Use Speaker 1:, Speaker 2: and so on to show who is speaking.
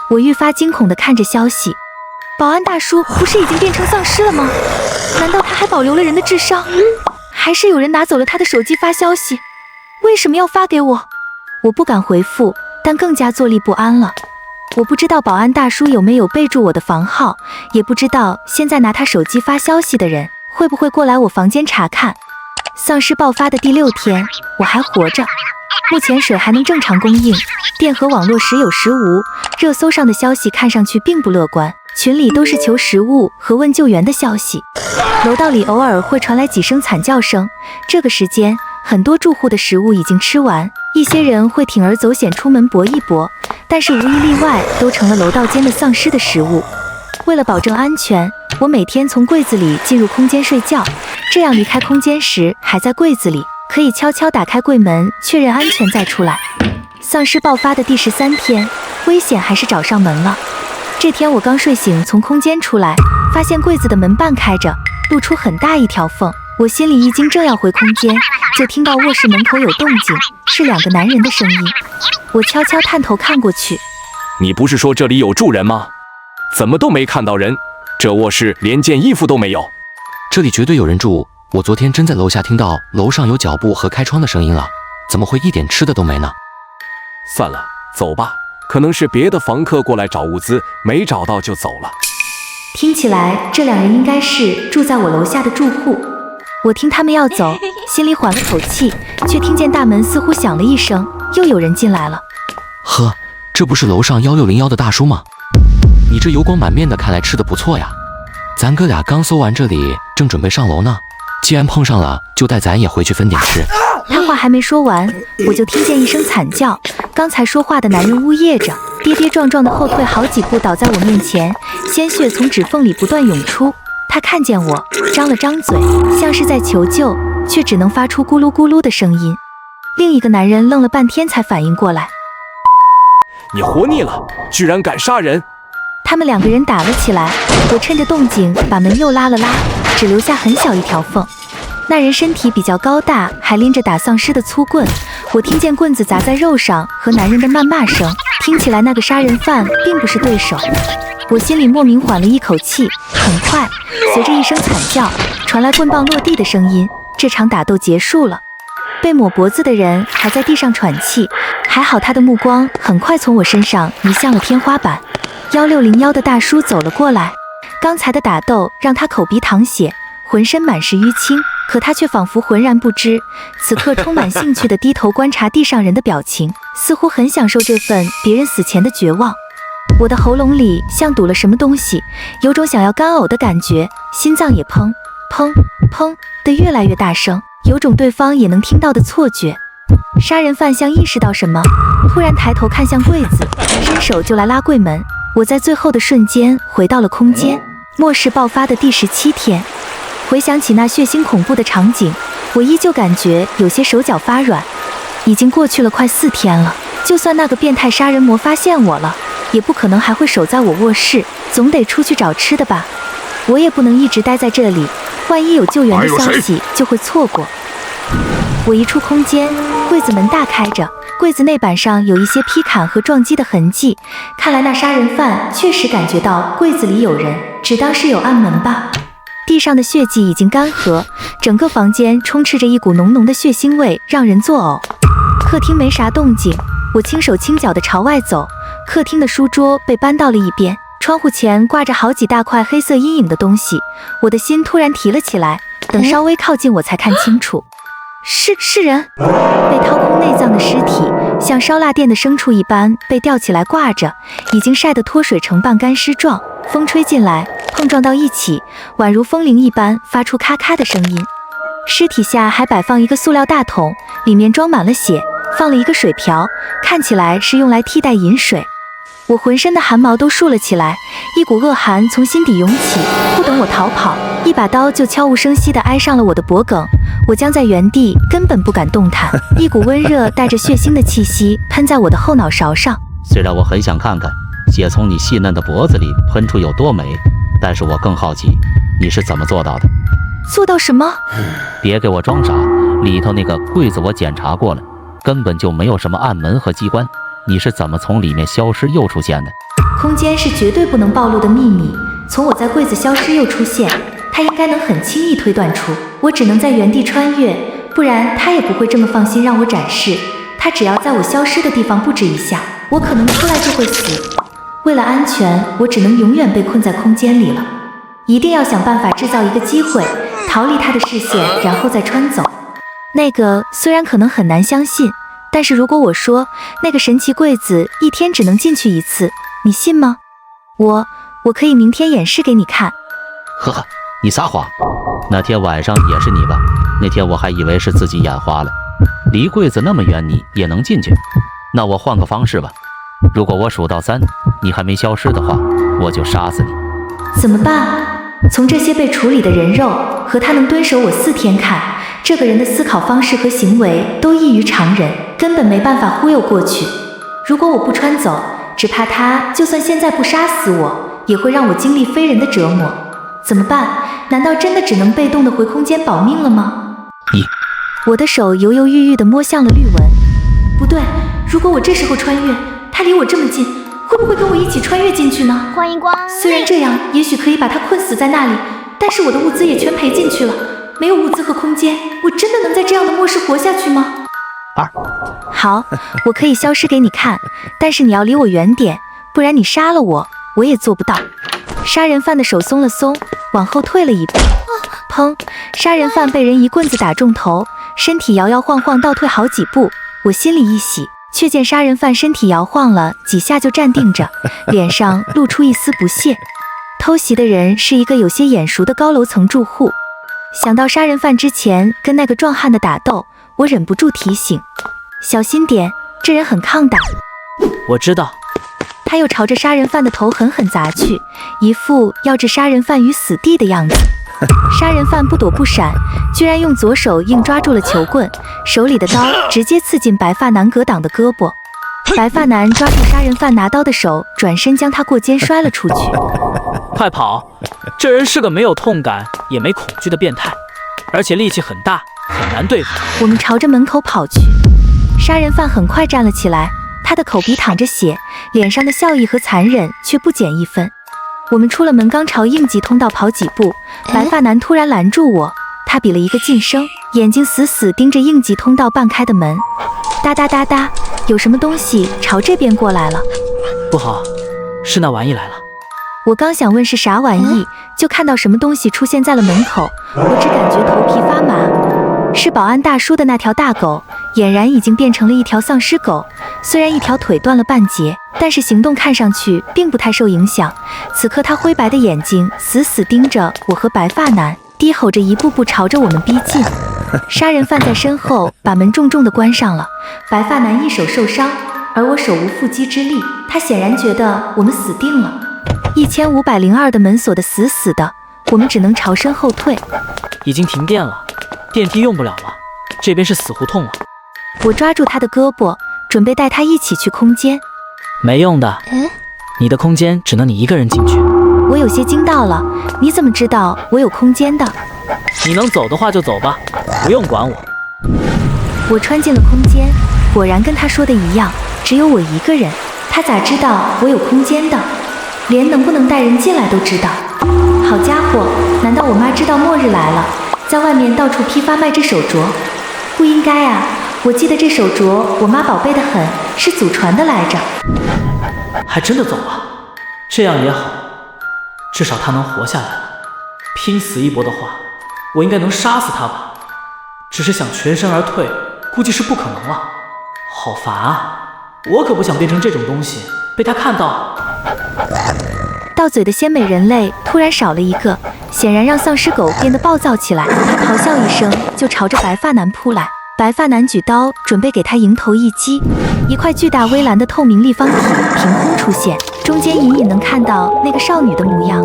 Speaker 1: 我愈发惊恐地看着消息，保安大叔不是已经变成丧尸了吗？难道他还保留了人的智商？还是有人拿走了他的手机发消息？为什么要发给我？我不敢回复，但更加坐立不安了。我不知道保安大叔有没有备注我的房号，也不知道现在拿他手机发消息的人会不会过来我房间查看。丧尸爆发的第6天，我还活着，目前水还能正常供应，电和网络时有时无，热搜上的消息看上去并不乐观，群里都是求食物和问救援的消息。楼道里偶尔会传来几声惨叫声，这个时间很多住户的食物已经吃完，一些人会铤而走险出门搏一搏，但是无一例外都成了楼道间的丧尸的食物。为了保证安全，我每天从柜子里进入空间睡觉，这样离开空间时还在柜子里，可以悄悄打开柜门确认安全再出来。丧尸爆发的第13天，危险还是找上门了。这天我刚睡醒从空间出来，发现柜子的门半开着，露出很大一条缝。我心里一惊，正要回空间，就听到卧室门口有动静，是2个男人的声音。我悄悄探头看过去，
Speaker 2: 你不是说这里有住人吗？怎么都没看到人？这卧室连件衣服都没有。
Speaker 3: 这里绝对有人住，我昨天真在楼下听到楼上有脚步和开窗的声音了，怎么会一点吃的都没呢？
Speaker 2: 算了，走吧，可能是别的房客过来找物资，没找到就走了。
Speaker 1: 听起来这2人应该是住在我楼下的住户。我听他们要走，心里缓了口气，却听见大门似乎响了一声，又有人进来了。
Speaker 3: 呵，这不是楼上1601的大叔吗？你这油光满面的，看来吃的不错呀。咱哥俩刚搜完这里，正准备上楼呢，既然碰上了，就带咱也回去分点吃。
Speaker 1: 他话还没说完，我就听见一声惨叫，刚才说话的男人呜咽着，跌跌撞撞的后退好几步，倒在我面前，鲜血从指缝里不断涌出。他看见我，张了张嘴，像是在求救，却只能发出咕噜咕噜的声音。另一个男人愣了半天才反应过来，
Speaker 2: 你活腻了，居然敢杀人！
Speaker 1: 他们2个人打了起来，我趁着动静把门又拉了拉，只留下很小一条缝。那人身体比较高大，还拎着打丧尸的粗棍，我听见棍子砸在肉上和男人的谩骂声，听起来那个杀人犯并不是对手。我心里莫名缓了一口气。很快，随着一声惨叫，传来棍棒落地的声音，这场打斗结束了。被抹脖子的人还在地上喘气，还好他的目光很快从我身上移向了天花板。1601的大叔走了过来，刚才的打斗让他口鼻淌血，浑身满是淤青，可他却仿佛浑然不知，此刻充满兴趣地低头观察地上人的表情，似乎很享受这份别人死前的绝望。我的喉咙里像堵了什么东西，有种想要干呕的感觉，心脏也砰砰砰地越来越大声，有种对方也能听到的错觉。杀人犯像意识到什么，突然抬头看向柜子，伸手就来拉柜门。我在最后的瞬间回到了空间。末世爆发的第17天，回想起那血腥恐怖的场景，我依旧感觉有些手脚发软。已经过去了快4天了，就算那个变态杀人魔发现我了，也不可能还会守在我卧室，总得出去找吃的吧。我也不能一直待在这里，万一有救援的消息就会错过。我一出空间，柜子门大开着，柜子内板上有一些劈砍和撞击的痕迹，看来那杀人犯确实感觉到柜子里有人，只当是有暗门吧。地上的血迹已经干涸，整个房间充斥着一股浓浓的血腥味，让人作呕。客厅没啥动静，我轻手轻脚地朝外走，客厅的书桌被搬到了一边，窗户前挂着好几大块黑色阴影的东西，我的心突然提了起来，等稍微靠近我才看清楚，是人。被掏空内脏的尸体像烧腊店的牲畜一般被吊起来挂着，已经晒得脱水成半干尸状，风吹进来碰撞到一起，宛如风铃一般发出咔咔的声音。尸体下还摆放一个塑料大桶，里面装满了血，放了一个水瓢，看起来是用来替代饮水。我浑身的汗毛都竖了起来，一股恶寒从心底涌起，不等我逃跑，一把刀就悄无声息地挨上了我的脖颈。我僵在原地，根本不敢动弹，一股温热带着血腥的气息喷在我的后脑勺上。
Speaker 4: 虽然我很想看看血从你细嫩的脖子里喷出有多美，但是我更好奇你是怎么做到的。
Speaker 1: 做到什么？
Speaker 4: 别给我装傻，里头那个柜子我检查过了，根本就没有什么暗门和机关，你是怎么从里面消失又出现的？
Speaker 1: 空间是绝对不能暴露的秘密。从我在柜子消失又出现，他应该能很轻易推断出。我只能在原地穿越，不然他也不会这么放心让我展示。他只要在我消失的地方布置一下，我可能出来就会死。为了安全，我只能永远被困在空间里了。一定要想办法制造一个机会，逃离他的视线，然后再穿走。那个虽然可能很难相信，但是如果我说那个神奇柜子一天只能进去一次，你信吗？我可以明天演示给你看。
Speaker 4: 呵呵，你撒谎！那天晚上也是你吧？那天我还以为是自己眼花了，离柜子那么远你也能进去。那我换个方式吧，如果我数到3，你还没消失的话，我就杀死你。
Speaker 1: 怎么办？从这些被处理的人肉和他能蹲守我4天看，这个人的思考方式和行为都异于常人，根本没办法忽悠过去。如果我不穿走，只怕他就算现在不杀死我，也会让我经历非人的折磨。怎么办？难道真的只能被动的回空间保命了吗？我的手犹犹豫豫地摸向了绿纹。不对，如果我这时候穿越，他离我这么近，会不会跟我一起穿越进去呢？
Speaker 5: 欢迎光临。
Speaker 1: 虽然这样也许可以把他困死在那里，但是我的物资也全赔进去了。没有物资和空间，我真的能在这样的末世活下去吗？好，我可以消失给你看，但是你要离我远点，不然你杀了我，我也做不到。杀人犯的手松了松，往后退了一步。砰！杀人犯被人一棍子打中头，身体摇摇晃晃倒退好几步。我心里一喜，却见杀人犯身体摇晃了几下就站定着，脸上露出一丝不屑。偷袭的人是一个有些眼熟的高楼层住户。想到杀人犯之前跟那个壮汉的打斗，我忍不住提醒：小心点，这人很抗打。
Speaker 6: 我知道。
Speaker 1: 他又朝着杀人犯的头狠狠砸去，一副要置杀人犯于死地的样子。杀人犯不躲不闪，居然用左手硬抓住了球棍，手里的刀直接刺进白发男格挡的胳膊。白发男抓住杀人犯拿刀的手，转身将他过肩摔了出去。
Speaker 6: 快跑！这人是个没有痛感也没恐惧的变态，而且力气很大，很难对付。
Speaker 1: 我们朝着门口跑去，杀人犯很快站了起来，他的口鼻淌着血，脸上的笑意和残忍却不减一分。我们出了门，刚朝应急通道跑几步，白发男突然拦住我，他比了一个噤声，眼睛死死盯着应急通道半开的门。哒哒哒哒，有什么东西朝这边过来了。
Speaker 6: 不好，是那玩意来了。
Speaker 1: 我刚想问是啥玩意，就看到什么东西出现在了门口，我只感觉头皮发麻。是保安大叔的那条大狗，俨然已经变成了一条丧尸狗。虽然一条腿断了半截，但是行动看上去并不太受影响。此刻他灰白的眼睛死死盯着我和白发男，低吼着一步步朝着我们逼近。杀人犯在身后把门重重地关上了，白发男一手受伤，而我手无缚鸡之力，他显然觉得我们死定了。1502的门锁得死死的，我们只能朝身后退。
Speaker 6: 已经停电了，电梯用不了了，这边是死胡同了。
Speaker 1: 我抓住他的胳膊，准备带他一起去空间。
Speaker 6: 没用的，你的空间只能你一个人进去。
Speaker 1: 我有些惊到了，你怎么知道我有空间的？
Speaker 6: 你能走的话就走吧，不用管我。
Speaker 1: 我穿进了空间，果然跟他说的一样，只有我一个人。他咋知道我有空间的？连能不能带人进来都知道。好家伙，难道我妈知道末日来了，在外面到处批发卖这手镯？不应该啊，我记得这手镯我妈宝贝得很，是祖传的来着。
Speaker 6: 还真的走了，这样也好，至少他能活下来了。拼死一搏的话，我应该能杀死他吧，只是想全身而退，估计是不可能了。好烦啊，我可不想变成这种东西，被他看到。
Speaker 1: 到嘴的鲜美人类突然少了一个，显然让丧尸狗变得暴躁起来。它咆哮一声就朝着白发男扑来，白发男举刀准备给他迎头一击。一块巨大微蓝的透明立方体凭空出现，中间隐隐能看到那个少女的模样。